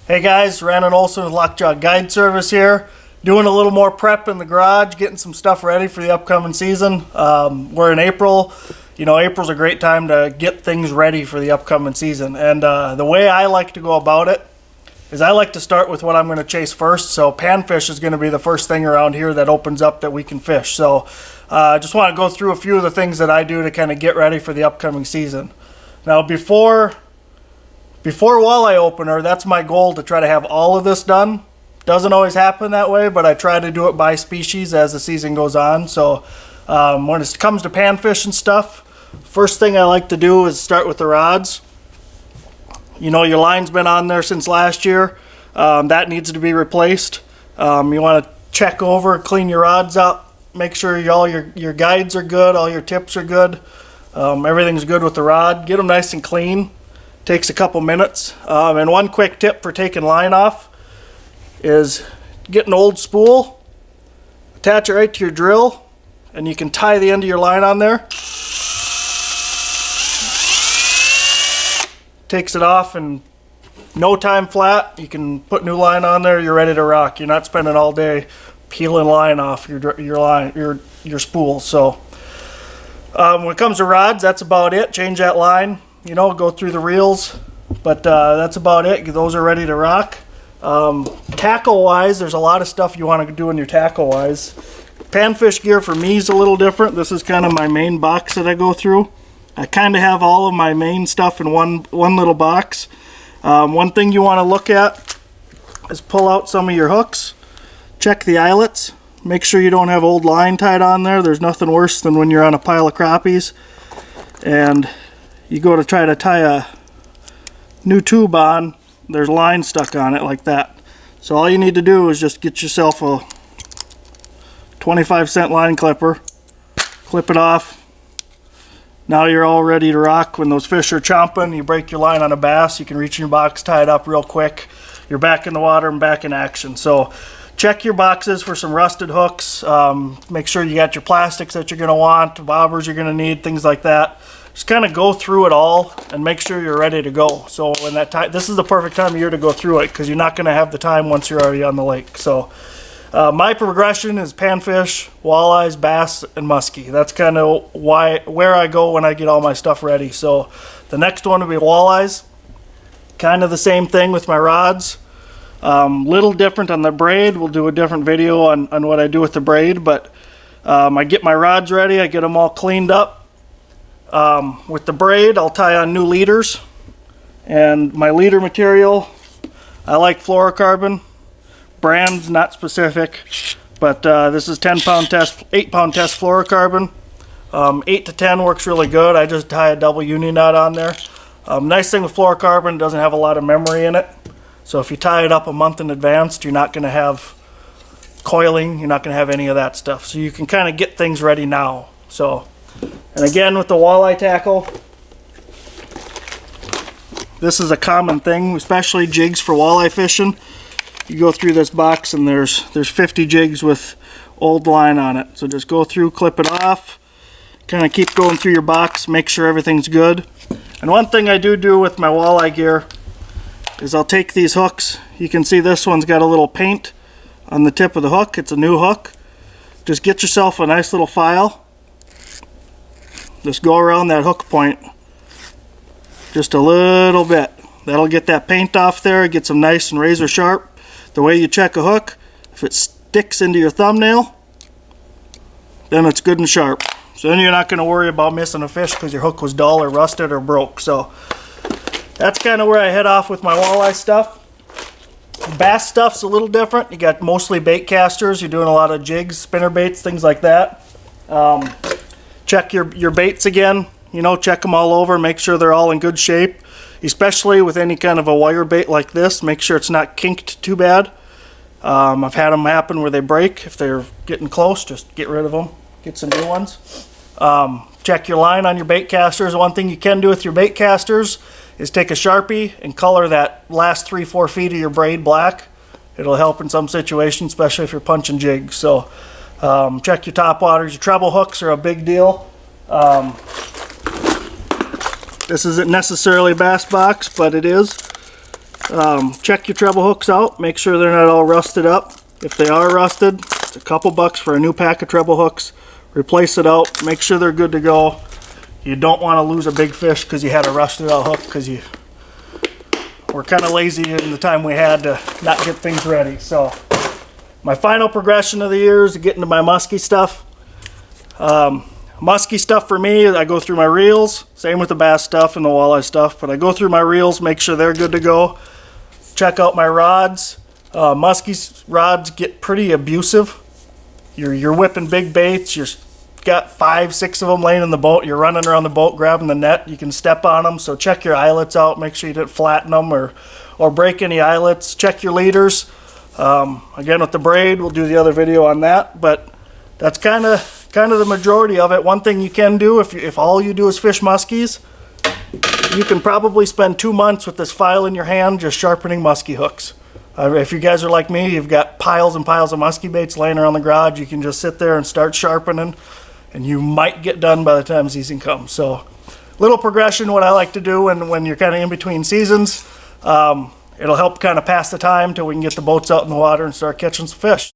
Hey guys, Randin Olson with Lockjaw Guide Service here. Doing a little more prep in the garage, getting some stuff ready for the upcoming season. We're in April. You know, April's a great time to get things ready for the upcoming season. And the way I like to go about it is I like to start with what I'm going to chase first. So panfish is going to be the first thing around here that opens up that we can fish. So I just want to go through a few of the things that I do to kind of get ready for the upcoming season. Now before walleye opener, that's my goal, to try to have all of this done. Doesn't always happen that way, but I try to do it by species as the season goes on. So when it comes to panfish and stuff, first thing I like to do is start with the rods. You know, your line's been on there since last year. That needs to be replaced. You want to check over, clean your rods up, make sure all your guides are good, all your tips are good. Everything's good with the rod. Get them nice and clean. Takes a couple minutes. And one quick tip for taking line off is get an old spool, attach it right to your drill, and you can tie the end of your line on there. Takes it off in no time flat. You can put new line on there, you're ready to rock. You're not spending all day peeling line off your spool. So when it comes to rods, that's about it. Change that line. You know, go through the reels, but that's about it. Those are ready to rock. Tackle wise, there's a lot of stuff you want to do in your tackle wise. Panfish gear for me is a little different. This is kind of my main box that I go through. I kind of have all of my main stuff in one little box. One thing you want to look at is pull out some of your hooks. Check the eyelets. Make sure you don't have old line tied on there. There's nothing worse than when you're on a pile of crappies and you go to try to tie a new tube on, there's line stuck on it like that. So all you need to do is just get yourself a 25-cent line clipper, clip it off. Now you're all ready to rock. When those fish are chomping, you break your line on a bass, you can reach in your box, tie it up real quick. You're back in the water and back in action. So check your boxes for some rusted hooks. Make sure you got your plastics that you're going to want, bobbers you're going to need, things like that. Just kind of go through it all and make sure you're ready to go. So when that time, this is the perfect time of year to go through it, because you're not going to have the time once you're already on the lake. So my progression is panfish, walleyes, bass, and muskie. That's kind of where I go when I get all my stuff ready. So the next one will be walleyes. Kind of the same thing with my rods. Little different on the braid. We'll do a different video on what I do with the braid, but I get my rods ready. I get them all cleaned up. With the braid, I'll tie on new leaders, and my leader material, I like fluorocarbon. Brand's not specific, but this is 10-pound test, 8-pound test fluorocarbon. 8 to 10 works really good. I just tie a double uni knot on there. Nice thing with fluorocarbon, it doesn't have a lot of memory in it, so if you tie it up a month in advance, you're not going to have coiling, you're not going to have any of that stuff, so you can kind of get things ready now. So, and again with the walleye tackle, this is a common thing, especially jigs for walleye fishing. You go through this box and there's 50 jigs with old line on it. So just go through, clip it off, kind of keep going through your box, make sure everything's good. And one thing I do with my walleye gear is I'll take these hooks. You can see this one's got a little paint on the tip of the hook. It's a new hook. Just get yourself a nice little file. Just go around that hook point just a little bit. That'll get that paint off there, get them nice and razor sharp. The way you check a hook, if it sticks into your thumbnail, then it's good and sharp. So then you're not going to worry about missing a fish because your hook was dull or rusted or broke. So that's kind of where I head off with my walleye stuff. Bass stuff's a little different. You got mostly bait casters. You're doing a lot of jigs, spinner baits, things like that. Check your baits again, you know, check them all over, make sure they're all in good shape, especially with any kind of a wire bait like this. Make sure it's not kinked too bad. I've had them happen where they break. If they're getting close, just get rid of them, get some new ones. Check your line on your bait casters. One thing you can do with your bait casters is take a Sharpie and color that last 3-4 feet of your braid black. It'll help in some situations, especially if you're punching jigs. So check your top waters. Your treble hooks are a big deal. This isn't necessarily bass box, but it is. Check your treble hooks out, make sure they're not all rusted up. If they are rusted, it's a couple bucks for a new pack of treble hooks. Replace it out, make sure they're good to go. You don't want to lose a big fish because you had a rusted out hook, because you were kind of lazy in the time we had to not get things ready. So my final progression of the year is to get into my musky stuff. Musky stuff for me, I go through my reels, same with the bass stuff and the walleye stuff, but I go through my reels, make sure they're good to go. Check out my rods. Muskies rods get pretty abusive. You're whipping big baits, you're got 5, 6 of them laying in the boat, you're running around the boat grabbing the net, you can step on them, so check your eyelets out, make sure you didn't flatten them or break any eyelets. Check your leaders. Again, with the braid, we'll do the other video on that, but that's kind of the majority of it. One thing you can do, if all you do is fish muskies, you can probably spend 2 months with this file in your hand just sharpening muskie hooks. If you guys are like me, you've got piles and piles of muskie baits laying around the garage, you can just sit there and start sharpening, and you might get done by the time season comes. So, little progression, what I like to do when you're kind of in between seasons. It'll help kind of pass the time till we can get the boats out in the water and start catching some fish.